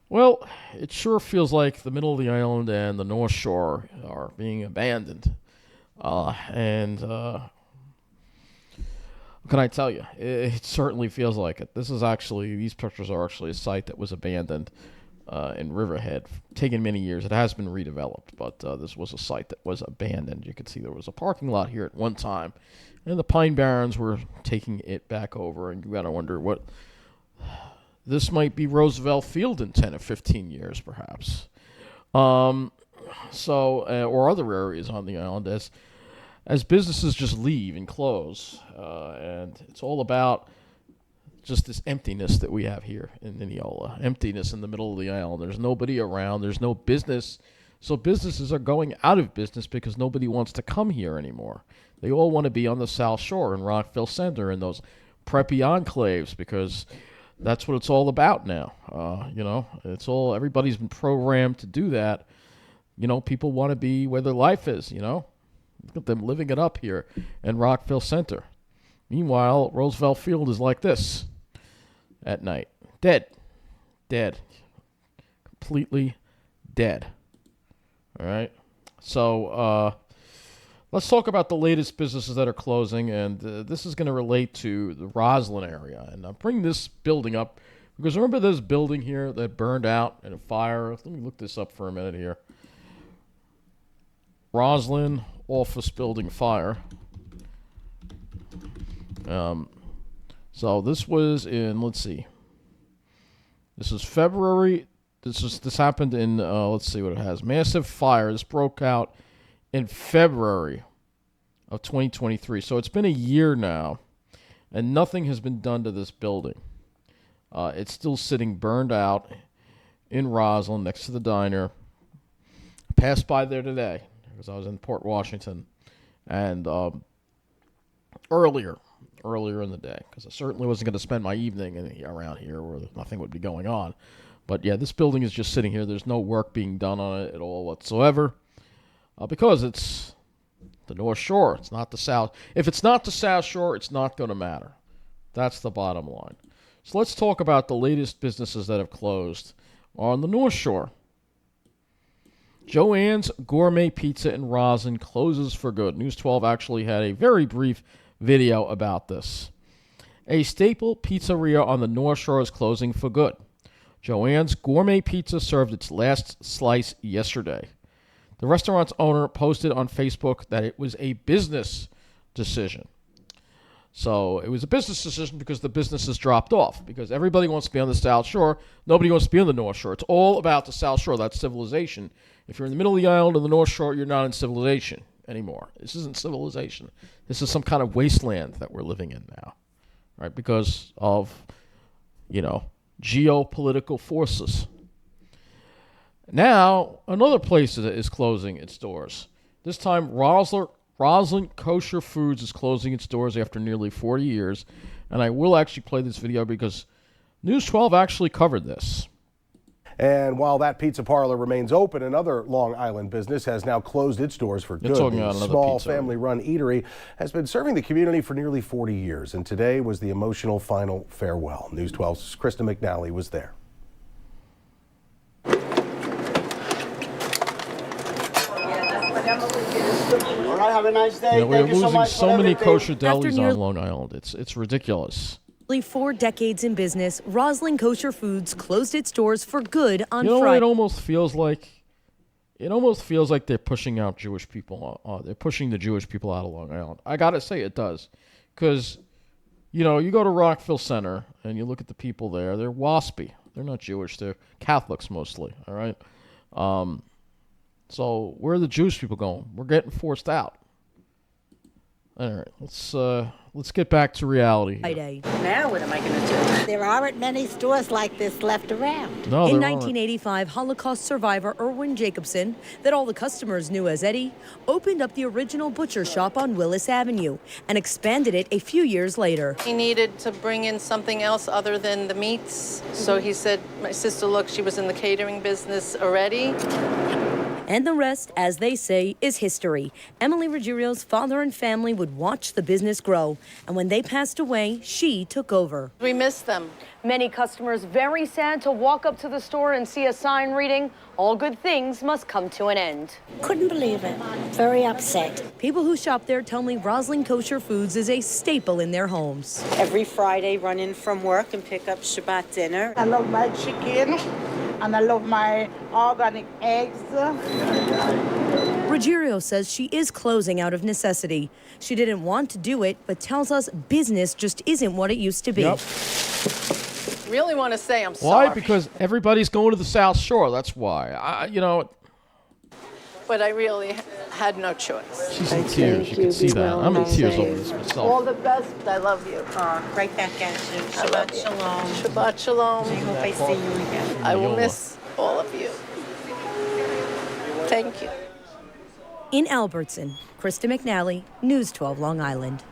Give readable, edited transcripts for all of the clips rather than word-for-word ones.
Well, it sure feels like the middle of the island and the North Shore are being abandoned. And what can I tell you? It certainly feels like it. These pictures are actually a site that was abandoned in Riverhead, taken many years. It has been redeveloped, but this was a site that was abandoned. You can see there was a parking lot here at one time, and the Pine Barrens were taking it back over. And you got to wonder what this might be Roosevelt Field in 10 or 15 years, perhaps. Um, or other areas on the island as businesses just leave and close, and it's all about just this emptiness that we have here in Mineola. Emptiness in the middle of the island. There's nobody around. There's no business. So businesses are going out of business because nobody wants to come here anymore. They all want to be on the South Shore in Rockville Center in those preppy enclaves because that's what it's all about now. Everybody's been programmed to do that. People want to be where their life is, Look at them living it up here in Rockville Center. Meanwhile, Roosevelt Field is like this at night. Dead. Completely dead. All right? So let's talk about the latest businesses that are closing, and this is going to relate to the Roslyn area. And I'm bringing this building up because remember this building here that burned out in a fire? Let me look this up for a minute here. Roslyn office building fire. So this was in, let's see. This is February. This happened in, let's see what it has. Massive fire. This broke out in February of 2023. So it's been a year now, and nothing has been done to this building. It's still sitting burned out in Roslyn next to the diner. I passed by there today because I was in Port Washington, and earlier in the day, because I certainly wasn't going to spend my evening around here where nothing would be going on. But yeah, this building is just sitting here. There's no work being done on it at all whatsoever, because it's the North Shore. It's not the South. If it's not the South Shore, it's not going to matter. That's the bottom line. So let's talk about the latest businesses that have closed on the North Shore. Joanne's Gourmet Pizza in Roslyn closes for good. News 12 actually had a very brief video about this. A staple pizzeria on the North Shore is closing for good. Joanne's Gourmet Pizza served its last slice yesterday. The restaurant's owner posted on Facebook that it was a business decision. So it was a business decision because the business has dropped off. Because everybody wants to be on the South Shore. Nobody wants to be on the North Shore. It's all about the South Shore. That's civilization. If you're in the middle of the island or the North Shore, you're not in civilization anymore. This isn't civilization. This is some kind of wasteland that we're living in now. Right? Because of, geopolitical forces. Now, another place is closing its doors. This time, Roslyn Kosher Foods is closing its doors after nearly 40 years. And I will actually play this video because News 12 actually covered this. And while that pizza parlor remains open, another Long Island business has now closed its doors for good. The small family-run eatery has been serving the community for nearly 40 years, and today was the emotional final farewell. News 12's Krista McNally was there. All right, have a nice day. We're losing so many kosher delis on Long Island. It's ridiculous. 4 decades in business, Roslyn Kosher Foods closed its doors for good on It Friday. almost feels like they're pushing out Jewish people. They're pushing the Jewish people out of Long Island. I gotta say it does, because you go to Rockville Center and you look at the people there. They're waspy. They're not Jewish. They're Catholics mostly. All right. So where are the Jewish people going? We're getting forced out. All right, let's get back to reality here. Now what am I going to do? There aren't many stores like this left around. No, In 1985, Holocaust survivor Erwin Jacobson, that all the customers knew as Eddie, opened up the original butcher shop on Willis Avenue and expanded it a few years later. He needed to bring in something else other than the meats. So he said, my sister, look, she was in the catering business already. And the rest, as they say, is history. Emily Ruggiero's father and family would watch the business grow. And when they passed away, she took over. We miss them. Many customers very sad to walk up to the store and see a sign reading, "All good things must come to an end." Couldn't believe it. Very upset. People who shop there tell me Roslyn Kosher Foods is a staple in their homes. Every Friday, run in from work and pick up Shabbat dinner. I love my chicken and I love my organic eggs. Ruggiero says she is closing out of necessity. She didn't want to do it, but tells us business just isn't what it used to be. Yep. Really want to say I'm sorry. Why? Because everybody's going to the South Shore. That's why. But I really had no choice. She's in tears. You can see that. I'm in tears over this All myself. the best. I love you. Right back at you. I love Shabbat you. shalom. Shabbat shalom. I hope I see you again. I will miss all of you. Thank you. In Alberton, Krista McNally, News 12 Long Island.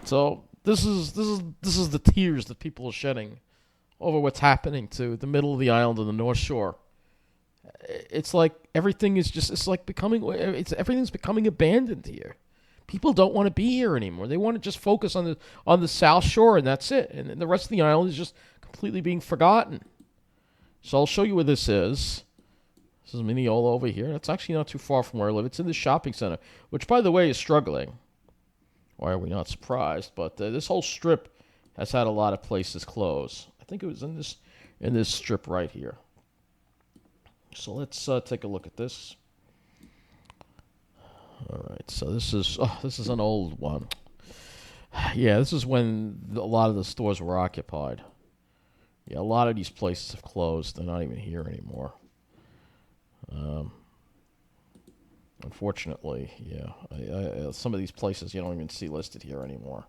So this is the tears that people are shedding over what's happening to the middle of the island and the North Shore. It's like everything's becoming abandoned here. People don't want to be here anymore. They want to just focus on the South Shore, and that's it. And the rest of the island is just completely being forgotten. So I'll show you where this is. This is Mineola over here. That's actually not too far from where I live. It's in the shopping center, which, by the way, is struggling. Why are we not surprised? But this whole strip has had a lot of places close. I think it was in this strip right here. So let's take a look at this. All right, so this is an old one. Yeah, this is when a lot of the stores were occupied. Yeah, a lot of these places have closed. They're not even here anymore. Unfortunately, yeah. Some of these places you don't even see listed here anymore.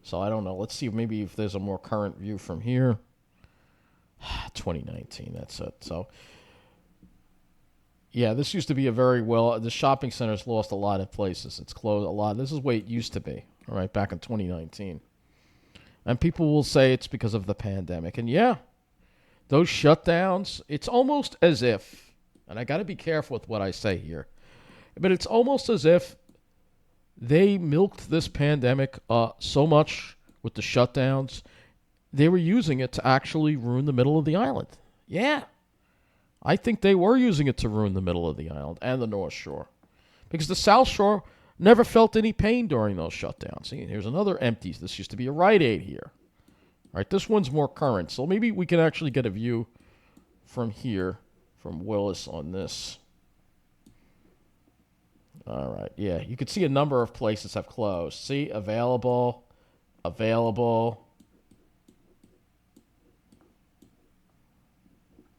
So I don't know. Let's see maybe if there's a more current view from here. 2019, that's it. So, yeah, this used to be the shopping center's lost a lot of places. It's closed a lot. This is the way it used to be, all right, back in 2019. And people will say it's because of the pandemic. And yeah, those shutdowns, it's almost as if, and I got to be careful with what I say here, but it's almost as if they milked this pandemic so much with the shutdowns, they were using it to actually ruin the middle of the island. Yeah. I think they were using it to ruin the middle of the island and the North Shore. Because the South Shore never felt any pain during those shutdowns. See, here's another empty. This used to be a Rite Aid here. All right, this one's more current. So maybe we can actually get a view from here, from Willis on this. All right, yeah, you can see a number of places have closed. See, available.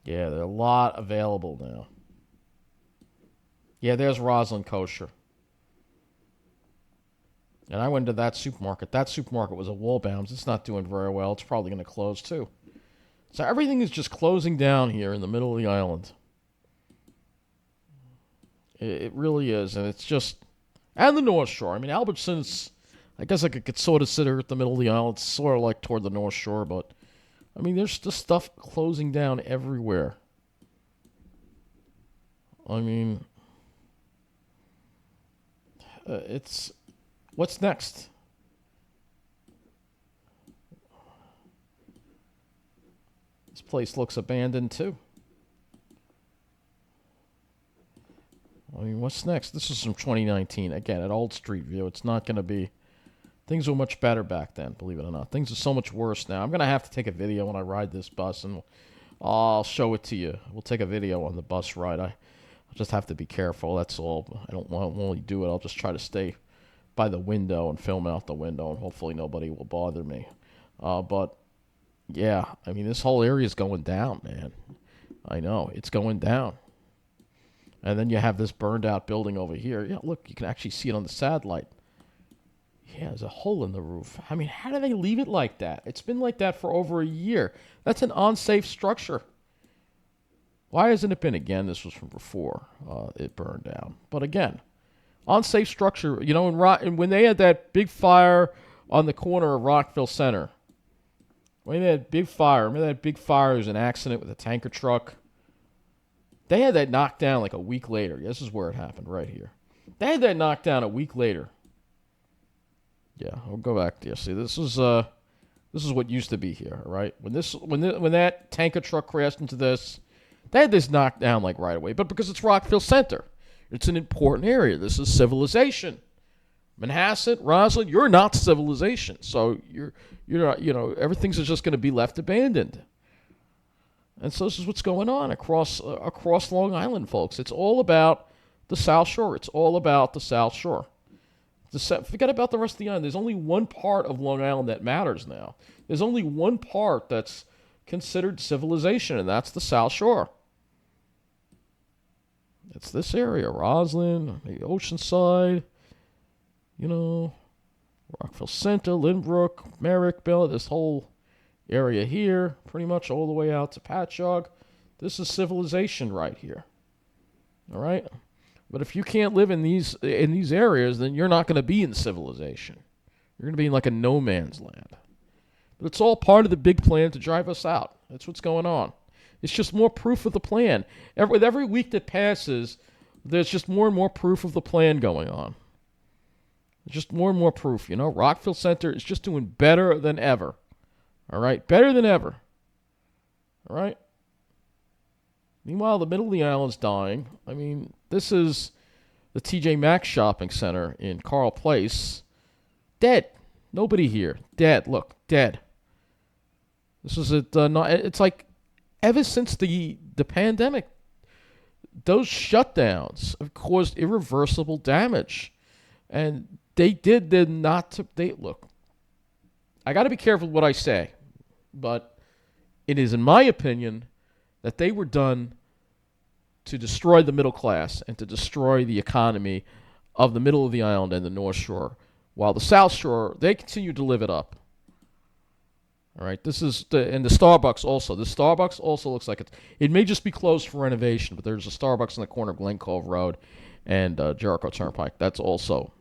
Yeah, there are a lot available now. Yeah, there's Roslyn Kosher. And I went to that supermarket. That supermarket was a Wallbounds. It's not doing very well. It's probably going to close too. So everything is just closing down here in the middle of the island. It really is. And it's just... And the North Shore. I mean, Albertson's... I guess I could sort of sit here at the middle of the island. It's sort of like toward the North Shore, but... I mean, there's just stuff closing down everywhere. I mean... it's... What's next? This place looks abandoned too. I mean, what's next? This is from 2019. Again, at Old Street View. It's not going to be... Things were much better back then, believe it or not. Things are so much worse now. I'm going to have to take a video when I ride this bus, and I'll show it to you. We'll take a video on the bus ride. I'll just have to be careful, that's all. I won't really do it. I'll just try to stay by the window and film out the window, and hopefully nobody will bother me. But, yeah, I mean, this whole area is going down, man. I know, it's going down. And then you have this burned-out building over here. Yeah, look, you can actually see it on the satellite. Yeah, there's a hole in the roof. I mean, how do they leave it like that? It's been like that for over a year. That's an unsafe structure. Why hasn't it been? Again, this was from before it burned down. But again, unsafe structure. You know, when they had that big fire on the corner of Rockville Center, when they had big fire, remember that big fire? There was an accident with a tanker truck. They had that knocked down like a week later. This is where it happened, right here. They had that knocked down a week later. Yeah, I'll go back there. See, this is what used to be here, all right? When that tanker truck crashed into this, they had this knocked down like right away. But because it's Rockville Center, it's an important area. This is civilization. Manhasset, Roslyn, you're not civilization. So you're not, everything's just going to be left abandoned. And so this is what's going on across Long Island, folks. It's all about the South Shore. It's all about the South Shore. Forget about the rest of the island. There's only one part of Long Island that matters now. There's only one part that's considered civilization, and that's the South Shore. It's this area, Roslyn, the Oceanside, Rockville Center, Lynbrook, Merrick, Bell, this whole area here, pretty much all the way out to Patchogue. This is civilization right here. All right? But if you can't live in these areas, then you're not going to be in civilization. You're going to be in like a no man's land. But it's all part of the big plan to drive us out. That's what's going on. It's just more proof of the plan. With every week that passes, there's just more and more proof of the plan going on. Just more and more proof. Rockville Center is just doing better than ever. All right? Better than ever. All right? Meanwhile, the middle of the island's dying. I mean, this is the TJ Maxx shopping center in Carl Place. Dead. Nobody here. Dead. Look, dead. This is it. It's like ever since the pandemic, those shutdowns have caused irreversible damage, and look. I got to be careful what I say, but it is, in my opinion, that they were done to destroy the middle class and to destroy the economy of the middle of the island and the North Shore, while the South Shore, they continue to live it up. All right, and the Starbucks also. The Starbucks also looks like it may just be closed for renovation, but there's a Starbucks in the corner of Glen Cove Road and Jericho Turnpike. That's also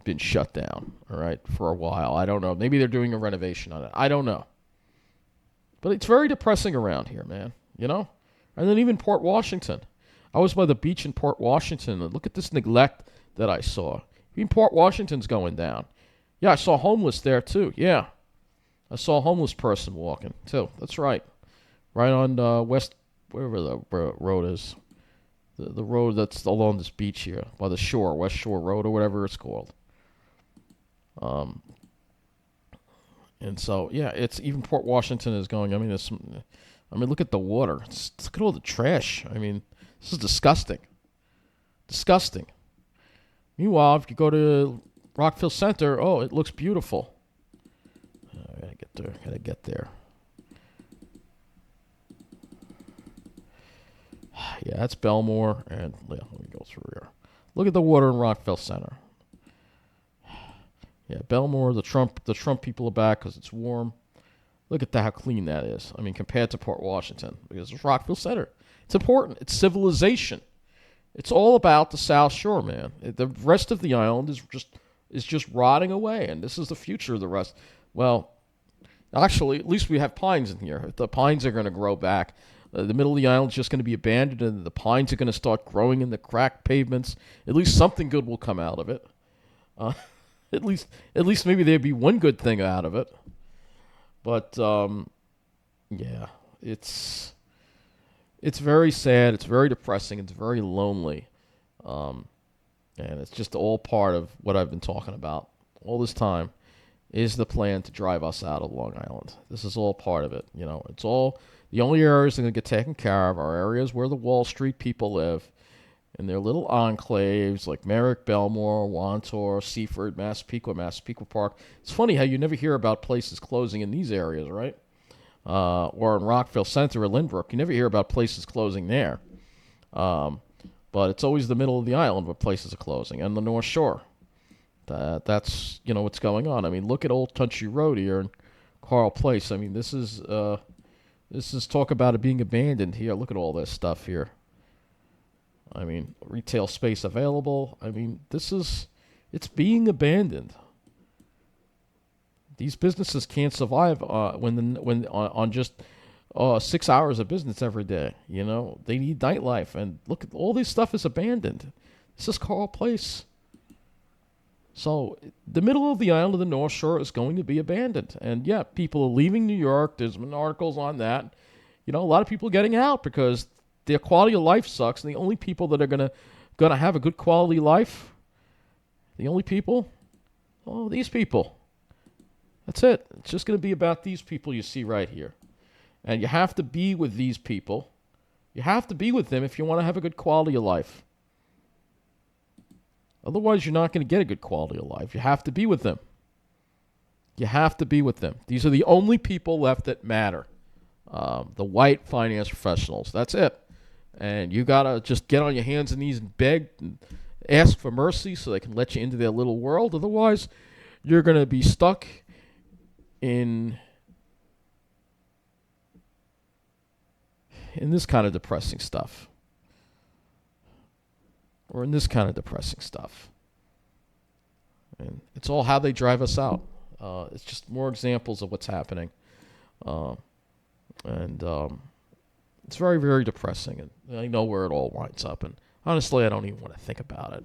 been shut down, all right, for a while. I don't know. Maybe they're doing a renovation on it. I don't know. But it's very depressing around here, man, And then even Port Washington. I was by the beach in Port Washington, and look at this neglect that I saw. Even Port Washington's going down. Yeah, I saw homeless there, too. Yeah. I saw a homeless person walking, too. That's right. Right on west, wherever the road is. The road that's along this beach here, by the shore, West Shore Road or whatever it's called. And so, yeah, it's even Port Washington is going. I mean, look at the water. Look at all the trash. I mean, this is disgusting. Disgusting. Meanwhile, if you go to Rockville Center, it looks beautiful. I gotta get there. Yeah, that's Belmore, and let me go through here. Look at the water in Rockville Center. Yeah, Belmore, the Trump people are back because it's warm. Look at how clean that is. I mean, compared to Port Washington, because it's Rockville Center. It's important. It's civilization. It's all about the South Shore, man. The rest of the island is just rotting away, and this is the future of the rest. Well, actually, at least we have pines in here. The pines are going to grow back. The middle of the island is just going to be abandoned, and the pines are going to start growing in the cracked pavements. At least something good will come out of it. At least maybe there'd be one good thing out of it. But yeah, it's very sad. It's very depressing. It's very lonely, and it's just all part of what I've been talking about all this time. Is the plan to drive us out of Long Island? This is all part of it. It's all the only areas that are going to get taken care of are areas where the Wall Street people live. In their little enclaves like Merrick, Belmore, Wantor, Seaford, Massapequa Park. It's funny how you never hear about places closing in these areas, right? Or in Rockville Center or Lynbrook. You never hear about places closing there. But it's always the middle of the island where places are closing, and the North Shore. That's what's going on. I mean, look at Old Country Road here in Carl Place. I mean, this is talk about it being abandoned here. Look at all this stuff here. I mean, retail space available. I mean, it's being abandoned. These businesses can't survive on just 6 hours of business every day. You know, they need nightlife, and look at all this stuff is abandoned. This is Carl Place. So the middle of the island of the North Shore is going to be abandoned, and yeah, people are leaving New York. There's been articles on that. You know, a lot of people are getting out because their quality of life sucks, and the only people that are gonna have a good quality life, the only people, oh, these people. That's it. It's just gonna be about these people you see right here. And you have to be with these people. You have to be with them if you want to have a good quality of life. Otherwise, you're not going to get a good quality of life. You have to be with them. You have to be with them. These are the only people left that matter. The white finance professionals. That's it. And you got to just get on your hands and knees and beg and ask for mercy so they can let you into their little world. Otherwise, you're going to be stuck in this kind of depressing stuff. Or in this kind of depressing stuff. And it's all how they drive us out. It's just more examples of what's happening. And it's very, very depressing. And I know where it all winds up. And honestly, I don't even want to think about it.